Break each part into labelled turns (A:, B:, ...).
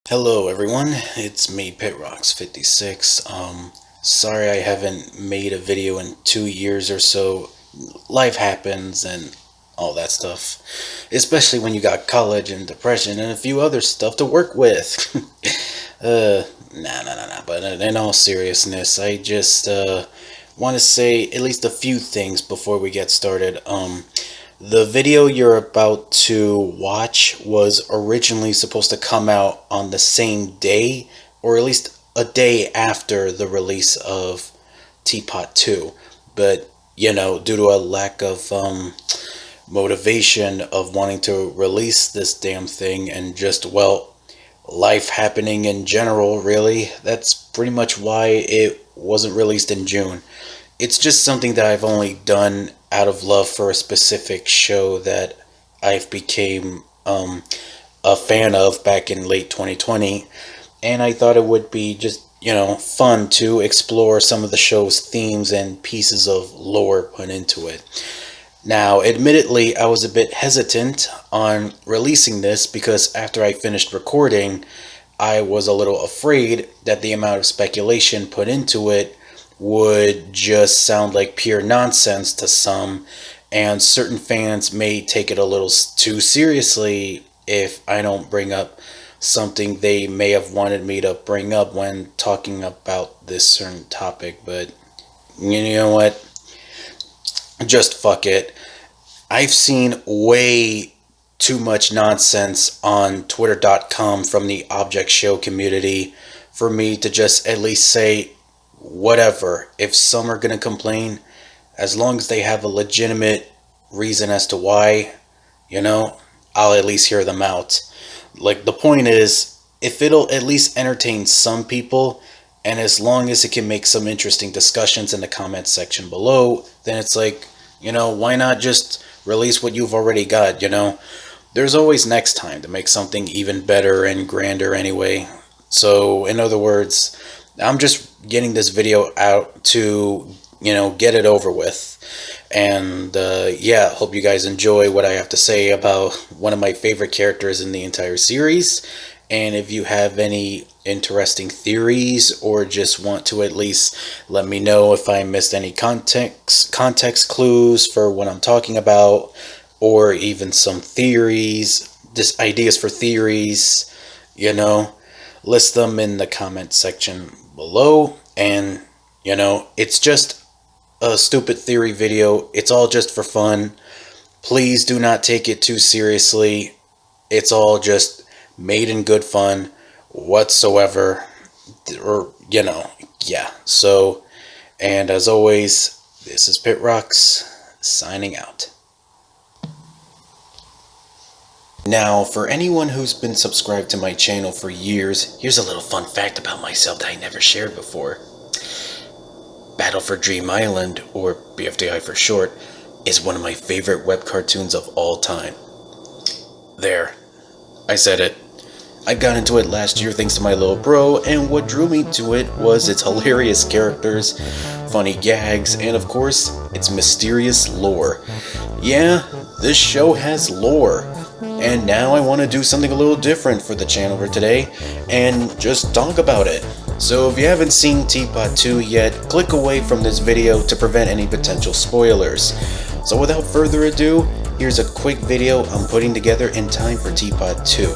A: Hello everyone, it's me Pitrox56. Sorry I haven't made a video in 2 years or so. Life happens and all that stuff. Especially when you got college and depression and a few other stuff to work with. Nah. But in all seriousness, I just want to say at least a few things before we get started. The video you're about to watch was originally supposed to come out on the same day, or at least a day after the release of Teapot 2. But, due to a lack of motivation of wanting to release this damn thing and just, life happening in general, really, that's pretty much why it wasn't released in June. It's just something that I've only done out of love for a specific show that I've became a fan of back in late 2020, and I thought it would be just fun to explore some of the show's themes and pieces of lore put into it. Now, admittedly, I was a bit hesitant on releasing this because after I finished recording, I was a little afraid that the amount of speculation put into it would just sound like pure nonsense to some, and certain fans may take it a little too seriously if I don't bring up something they may have wanted me to bring up when talking about this certain topic. But you know what? Just fuck it. I've seen way too much nonsense on twitter.com from the object show community for me to just at least say whatever. If some are going to complain, as long as they have a legitimate reason as to why, I'll at least hear them out. Like, the point is, if it'll at least entertain some people, and as long as it can make some interesting discussions in the comment section below, then it's like, why not just release what you've already got, There's always next time to make something even better and grander anyway. So, in other words, I'm just getting this video out to, get it over with. And, hope you guys enjoy what I have to say about one of my favorite characters in the entire series. And if you have any interesting theories or just want to at least let me know if I missed any context clues for what I'm talking about, or even some theories, just ideas for theories, list them in the comment section below. And it's just a stupid theory video. It's all just for fun. Please do not take it too seriously. It's all just made in good fun whatsoever, or yeah. So, and as always, this is Pitrox signing out. Now, for anyone who's been subscribed to my channel for years, here's a little fun fact about myself that I never shared before. Battle for Dream Island, or BFDI for short, is one of my favorite web cartoons of all time. There, I said it. I got into it last year thanks to my little bro, and what drew me to it was its hilarious characters, funny gags, and of course, its mysterious lore. Yeah, this show has lore. And now I want to do something a little different for the channel for today, and just talk about it. So if you haven't seen Teapot 2 yet, click away from this video to prevent any potential spoilers. So without further ado, here's a quick video I'm putting together in time for Teapot 2.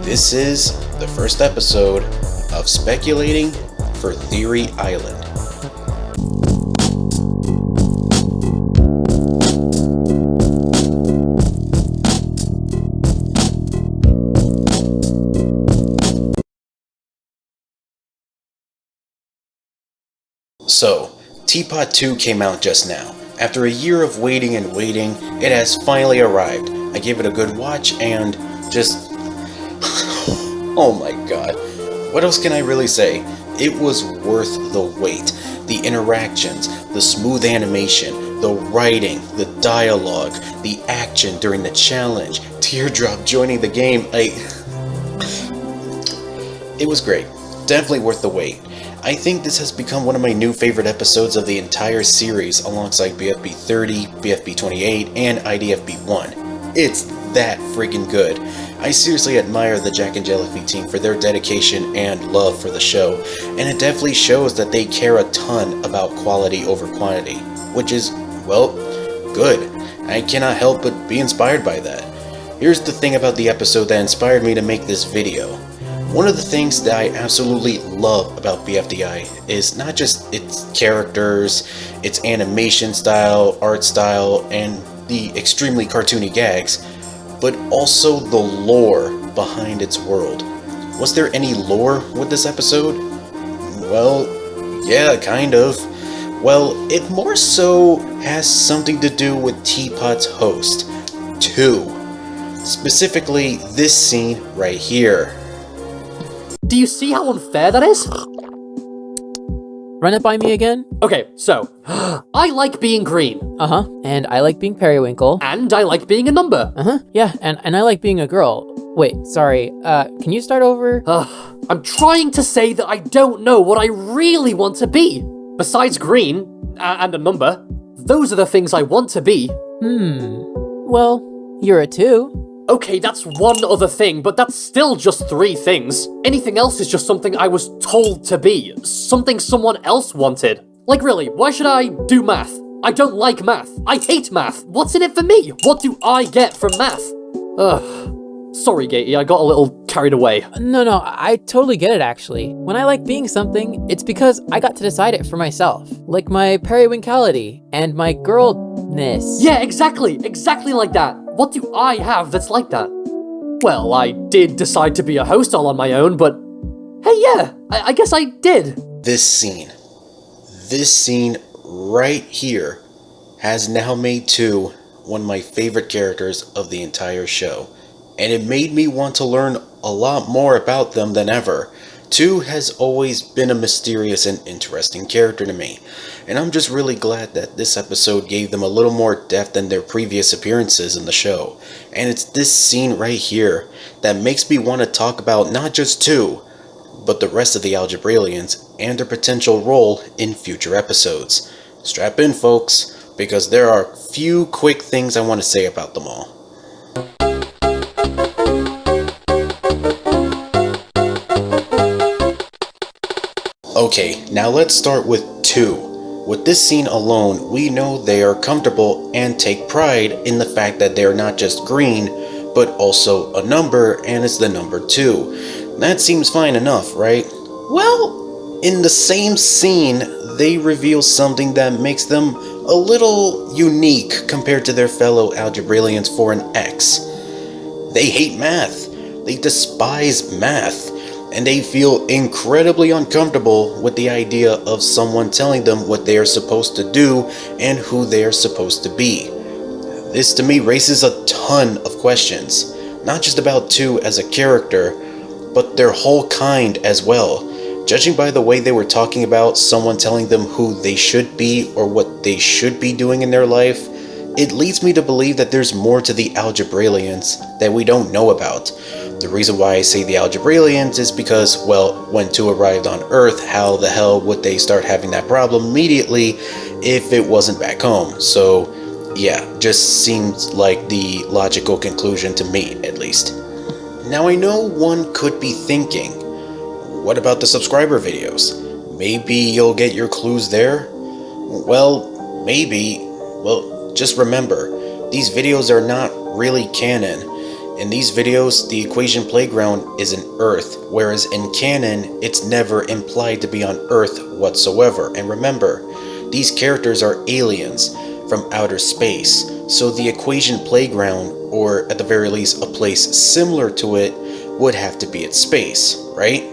A: This is the first episode of Speculating for Theory Island. So, Teapot 2 came out just now. After a year of waiting and waiting, it has finally arrived. I gave it a good watch and just... oh my god. What else can I really say? It was worth the wait. The interactions, the smooth animation, the writing, the dialogue, the action during the challenge, Teardrop joining the game, it was great. Definitely worth the wait. I think this has become one of my new favorite episodes of the entire series alongside BFB 30, BFB 28, and IDFB 1. It's that freaking good. I seriously admire the Jack and Jellyfeet team for their dedication and love for the show, and it definitely shows that they care a ton about quality over quantity, which is, well, good. I cannot help but be inspired by that. Here's the thing about the episode that inspired me to make this video. One of the things that I absolutely love about BFDI is not just its characters, its animation style, art style, and the extremely cartoony gags, but also the lore behind its world. Was there any lore with this episode? Well, yeah, kind of. Well, it more so has something to do with Teapot's host, 2. Specifically, this scene right here.
B: Do you see how unfair that is?
C: Run it by me again?
B: Okay, so, I like being green.
C: Uh-huh. And I like being periwinkle.
B: And I like being a number.
C: Uh-huh. Yeah, and I like being a girl. Wait, sorry, can you start over?
B: I'm trying to say that I don't know what I really want to be. Besides green, and a number, those are the things I want to be.
C: Well, you're a 2.
B: Okay, that's one other thing, but that's still just 3 things. Anything else is just something I was told to be, something someone else wanted. Like really, why should I do math? I don't like math. I hate math. What's in it for me? What do I get from math? Sorry, Gatey, I got a little carried away.
C: No, I totally get it actually. When I like being something, it's because I got to decide it for myself. Like my periwinkality and my girlness.
B: Yeah, exactly like that. What do I have that's like that? Well, I did decide to be a host all on my own, but hey, yeah, I guess I did.
A: This scene right here has now made 2 one of my favorite characters of the entire show, and it made me want to learn a lot more about them than ever. 2 has always been a mysterious and interesting character to me, and I'm just really glad that this episode gave them a little more depth than their previous appearances in the show. And it's this scene right here that makes me want to talk about not just 2, but the rest of the Algebraliens and their potential role in future episodes. Strap in, folks, because there are a few quick things I want to say about them all. Okay, now let's start with 2. With this scene alone, we know they are comfortable and take pride in the fact that they're not just green, but also a number, and it's the number 2. That seems fine enough, right? Well, in the same scene, they reveal something that makes them a little unique compared to their fellow Algebraliens for an X. They hate math. They despise math. And they feel incredibly uncomfortable with the idea of someone telling them what they are supposed to do and who they are supposed to be. This to me raises a ton of questions, not just about 2 as a character, but their whole kind as well. Judging by the way they were talking about someone telling them who they should be or what they should be doing in their life, it leads me to believe that there's more to the Algebraliens that we don't know about. The reason why I say the Algebraliens is because, well, when 2 arrived on Earth, how the hell would they start having that problem immediately if it wasn't back home? So, yeah, just seems like the logical conclusion to me, at least. Now, I know one could be thinking, what about the subscriber videos? Maybe you'll get your clues there? Well, maybe. Well, just remember, these videos are not really canon. In these videos, the equation playground is in Earth, whereas in canon, it's never implied to be on Earth whatsoever. And remember, these characters are aliens from outer space, so the equation playground, or at the very least a place similar to it, would have to be at space, right?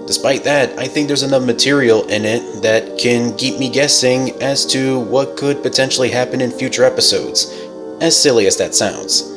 A: Despite that, I think there's enough material in it that can keep me guessing as to what could potentially happen in future episodes, as silly as that sounds.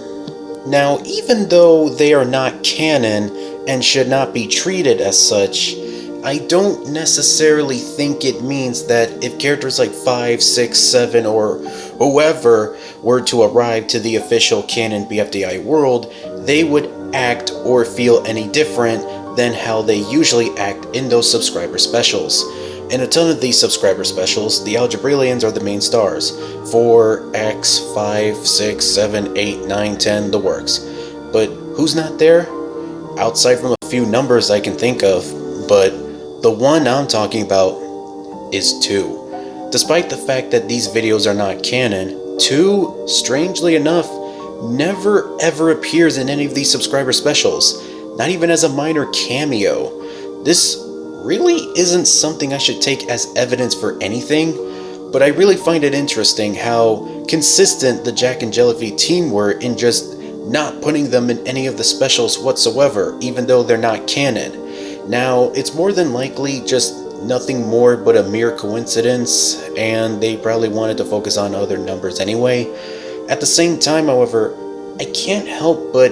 A: Now, even though they are not canon and should not be treated as such, I don't necessarily think it means that if characters like 5, 6, 7, or whoever were to arrive to the official canon BFDI world, they would act or feel any different than how they usually act in those subscriber specials. In a ton of these subscriber specials, the Algebraliens are the main stars. 4, X, 5, 6, 7, 8, 9, 10, the works. But who's not there? Outside from a few numbers I can think of, but the one I'm talking about is 2. Despite the fact that these videos are not canon, 2, strangely enough, never ever appears in any of these subscriber specials, not even as a minor cameo. This really isn't something I should take as evidence for anything, but I really find it interesting how consistent the Jack and Jellyfy team were in just not putting them in any of the specials whatsoever, even though they're not canon. Now, it's more than likely just nothing more but a mere coincidence, and they probably wanted to focus on other numbers anyway. At the same time, however, I can't help but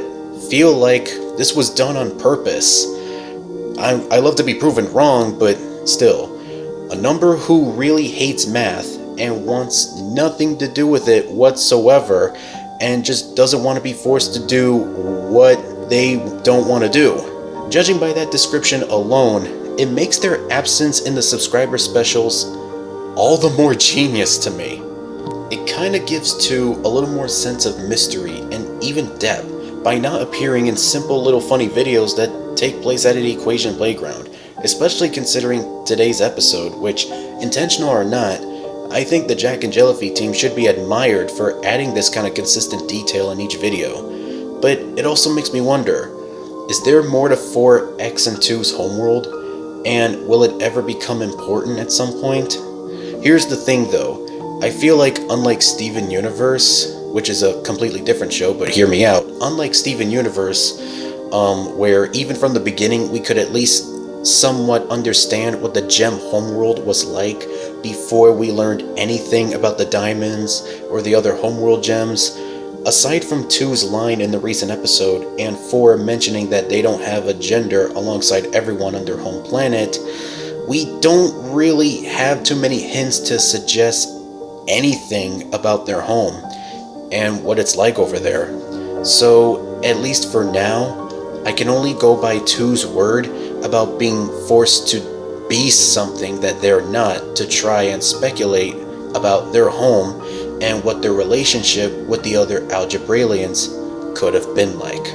A: feel like this was done on purpose. I love to be proven wrong, but still, a number who really hates math and wants nothing to do with it whatsoever, and just doesn't want to be forced to do what they don't want to do. Judging by that description alone, it makes their absence in the subscriber specials all the more genius to me. It kinda gives 2 a little more sense of mystery and even depth by not appearing in simple little funny videos that take place at an equation playground, especially considering today's episode, which, intentional or not, I think the Jack and Jellyfy team should be admired for adding this kind of consistent detail in each video. But it also makes me wonder, is there more to 4X and 2's homeworld? And will it ever become important at some point? Here's the thing though, I feel like unlike Steven Universe, which is a completely different show, but hear me out, unlike Steven Universe, where even from the beginning we could at least somewhat understand what the gem homeworld was like before we learned anything about the diamonds or the other homeworld gems. Aside from 2's line in the recent episode and 4 mentioning that they don't have a gender alongside everyone on their home planet, we don't really have too many hints to suggest anything about their home and what it's like over there. So at least for now, I can only go by 2's word about being forced to be something that they're not to try and speculate about their home and what their relationship with the other Algebraliens could have been like.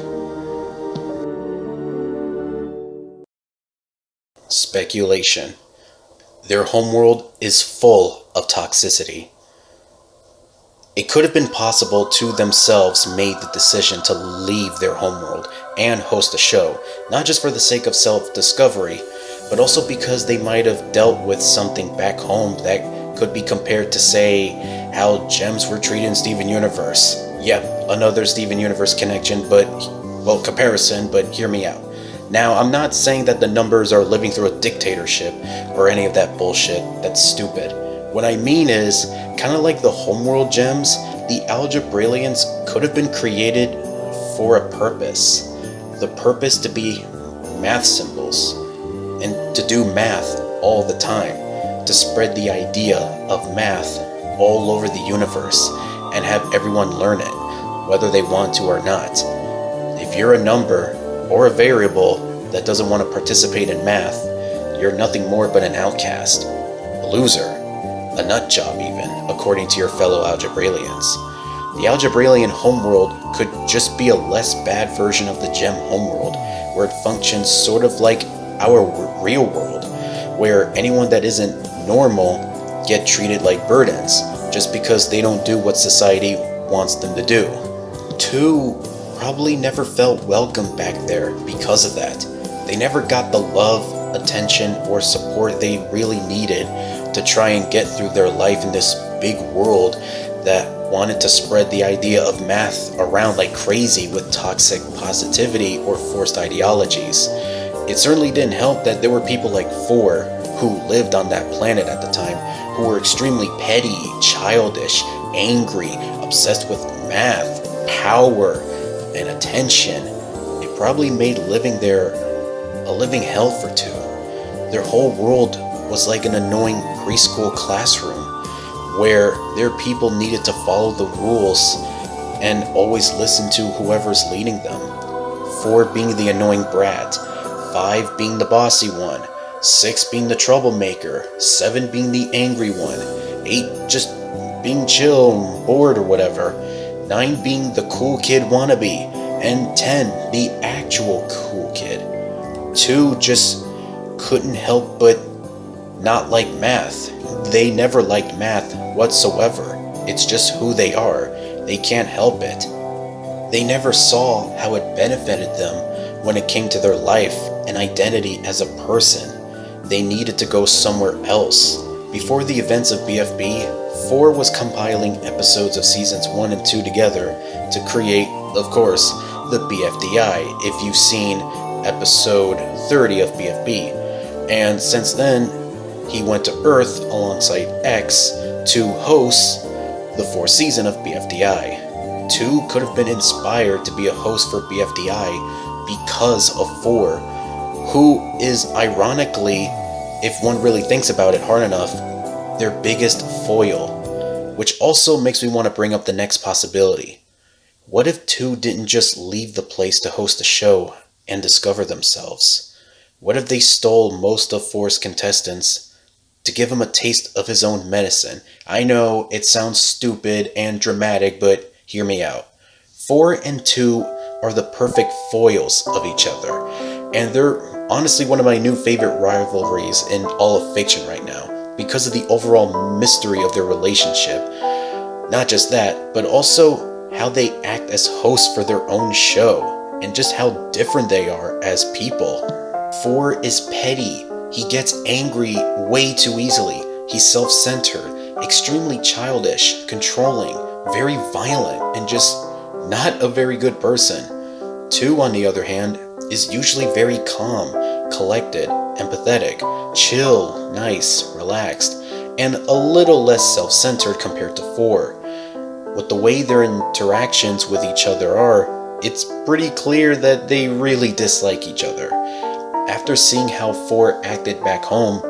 A: Speculation. Their homeworld is full of toxicity. It could have been possible 2 themselves made the decision to leave their homeworld and host a show, not just for the sake of self-discovery, but also because they might have dealt with something back home that could be compared to, say, how gems were treated in Steven Universe. Yep, another Steven Universe connection, comparison, but hear me out. Now, I'm not saying that the numbers are living through a dictatorship or any of that bullshit. That's stupid. What I mean is, kind of like the homeworld gems, the Algebraliens could have been created for a purpose. The purpose to be math symbols, and to do math all the time, to spread the idea of math all over the universe, and have everyone learn it, whether they want to or not. If you're a number, or a variable, that doesn't want to participate in math, you're nothing more but an outcast, a loser, a nut job even, according to your fellow Algebraliens. The Algebralian homeworld could just be a less bad version of the gem homeworld, where it functions sort of like our real world, where anyone that isn't normal get treated like burdens, just because they don't do what society wants them to do. 2 probably never felt welcome back there because of that. They never got the love, attention, or support they really needed to try and get through their life in this big world that wanted to spread the idea of math around like crazy with toxic positivity or forced ideologies. It certainly didn't help that there were people like 4 who lived on that planet at the time who were extremely petty, childish, angry, obsessed with math, power, and attention. It probably made living there a living hell for 2. Their whole world was like an annoying preschool classroom where their people needed to follow the rules and always listen to whoever's leading them. 4 being the annoying brat, 5 being the bossy one, 6 being the troublemaker, 7 being the angry one, 8 just being chill, bored or whatever, 9 being the cool kid wannabe, and 10, the actual cool kid. 2 just couldn't help but not like math. They never liked math whatsoever. It's just who they are. They can't help it. They never saw how it benefited them when it came to their life and identity as a person. They needed to go somewhere else. Before the events of BFB, 4 was compiling episodes of seasons 1 and 2 together to create, of course, the BFDI, if you've seen episode 30 of BFB. And since then, he went to Earth alongside X to host the 4th season of BFDI. 2 could have been inspired to be a host for BFDI because of 4, who is ironically, if one really thinks about it hard enough, their biggest foil. Which also makes me want to bring up the next possibility. What if 2 didn't just leave the place to host the show and discover themselves? What if they stole most of 4's contestants to give him a taste of his own medicine? I know it sounds stupid and dramatic, but hear me out. 4 and 2 are the perfect foils of each other, and they're honestly one of my new favorite rivalries in all of fiction right now, because of the overall mystery of their relationship. Not just that, but also how they act as hosts for their own show, and just how different they are as people. 4 is petty. He gets angry way too easily. He's self-centered, extremely childish, controlling, very violent, and just not a very good person. 2, on the other hand, is usually very calm, collected, empathetic, chill, nice, relaxed, and a little less self-centered compared to 4. With the way their interactions with each other are, it's pretty clear that they really dislike each other. After seeing how 4 acted back home,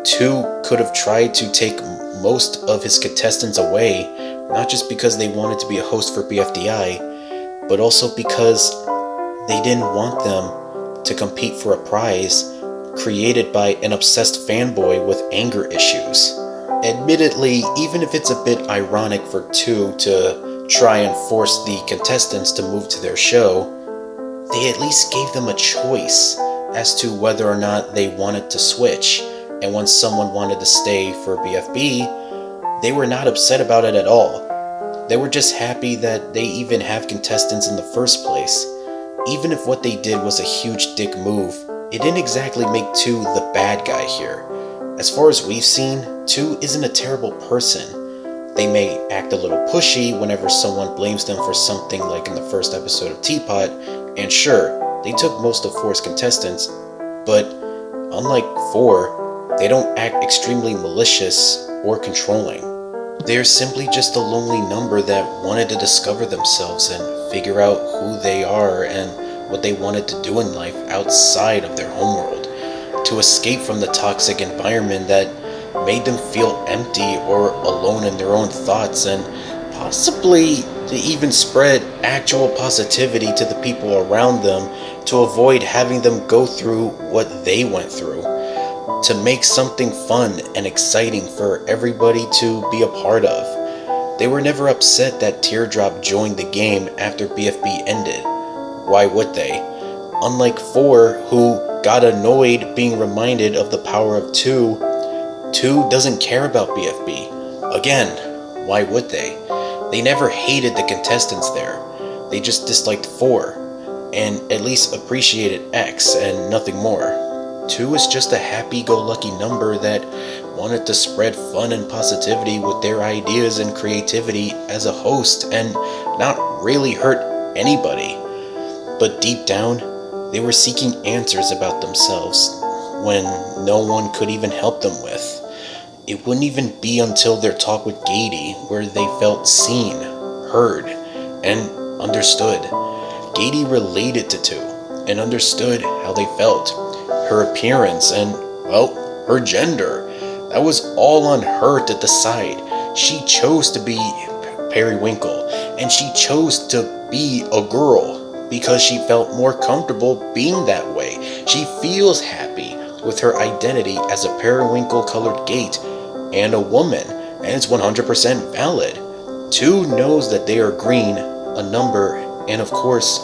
A: 2 could have tried to take most of his contestants away, not just because they wanted to be a host for BFDI, but also because they didn't want them to compete for a prize created by an obsessed fanboy with anger issues. Admittedly, even if it's a bit ironic for 2 to try and force the contestants to move to their show, they at least gave them a choice as to whether or not they wanted to switch, and when someone wanted to stay for BFB, they were not upset about it at all. They were just happy that they even have contestants in the first place. Even if what they did was a huge dick move, it didn't exactly make 2 the bad guy here. As far as we've seen, 2 isn't a terrible person. They may act a little pushy whenever someone blames them for something, like in the first episode of Teapot, and sure, they took most of 4's contestants, but unlike 4, they don't act extremely malicious or controlling. They're simply just a lonely number that wanted to discover themselves and figure out who they are and what they wanted to do in life outside of their homeworld, to escape from the toxic environment that made them feel empty or alone in their own thoughts, and possibly to even spread actual positivity to the people around them to avoid having them go through what they went through, to make something fun and exciting for everybody to be a part of. They were never upset that Teardrop joined the game after BFB ended. Why would they? Unlike 4, who got annoyed being reminded of the power of 2, 2 doesn't care about BFB. Again, why would they? They never hated the contestants there. They just disliked 4, and at least appreciated X and nothing more. 2 is just a happy-go-lucky number that wanted to spread fun and positivity with their ideas and creativity as a host and not really hurt anybody. But deep down, they were seeking answers about themselves when no one could even help them with. It wouldn't even be until their talk with Gady where they felt seen, heard, and understood. Gady related to 2 and understood how they felt, her appearance, and, well, her gender. That was all on her to decide. She chose to be Periwinkle, and she chose to be a girl because she felt more comfortable being that way. She feels happy with her identity as a periwinkle-colored gate and a woman, and it's 100% valid. 2 knows that they are green, a number, and of course,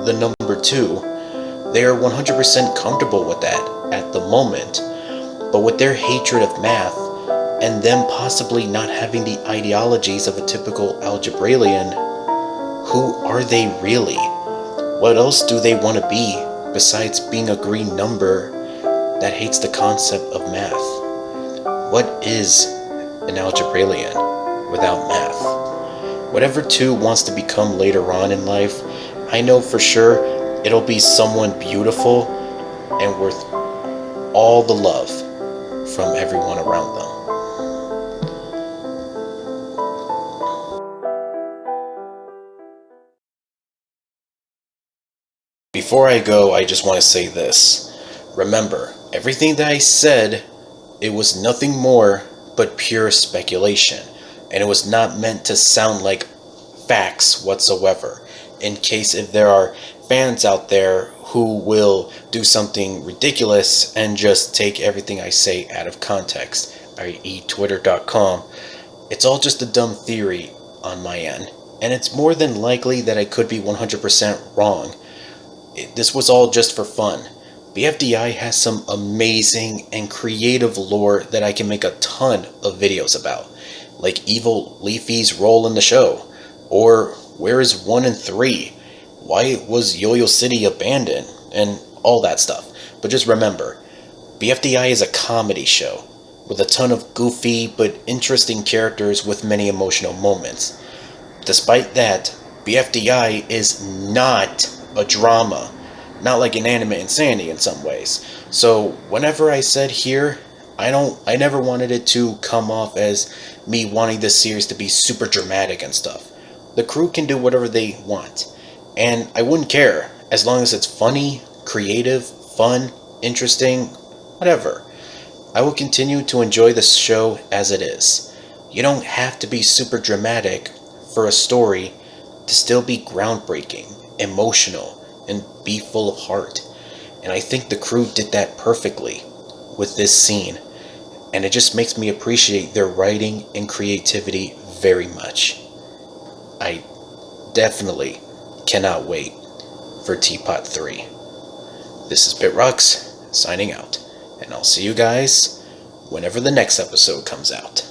A: the number 2, they are 100% comfortable with that at the moment. But with their hatred of math, and them possibly not having the ideologies of a typical Algebralian, who are they really? What else do they want to be besides being a green number that hates the concept of math? What is an Algebralian without math? Whatever 2 wants to become later on in life, I know for sure it'll be someone beautiful and worth all the love from everyone around them. Before I go, I just want to say this. Remember, everything that I said, it was nothing more but pure speculation, and it was not meant to sound like facts whatsoever, in case if there are fans out there who will do something ridiculous and just take everything I say out of context, i.e. twitter.com. It's all just a dumb theory on my end, and it's more than likely that I could be 100% wrong. This was all just for fun. BFDI has some amazing and creative lore that I can make a ton of videos about, like Evil Leafy's role in the show, or where is 1 and 3, why was Yo-Yo City abandoned, and all that stuff. But just remember, BFDI is a comedy show with a ton of goofy but interesting characters with many emotional moments. Despite that, BFDI is not a drama, not like an anime insanity in some ways. So whenever I said here, I never wanted it to come off as me wanting this series to be super dramatic and stuff. The crew can do whatever they want, and I wouldn't care as long as it's funny, creative, fun, interesting, whatever. I will continue to enjoy this show as it is. You don't have to be super dramatic for a story to still be groundbreaking, emotional, and be full of heart. And I think the crew did that perfectly with this scene, and it just makes me appreciate their writing and creativity very much. I definitely cannot wait for Teapot 3. This is BitRux signing out, and I'll see you guys whenever the next episode comes out.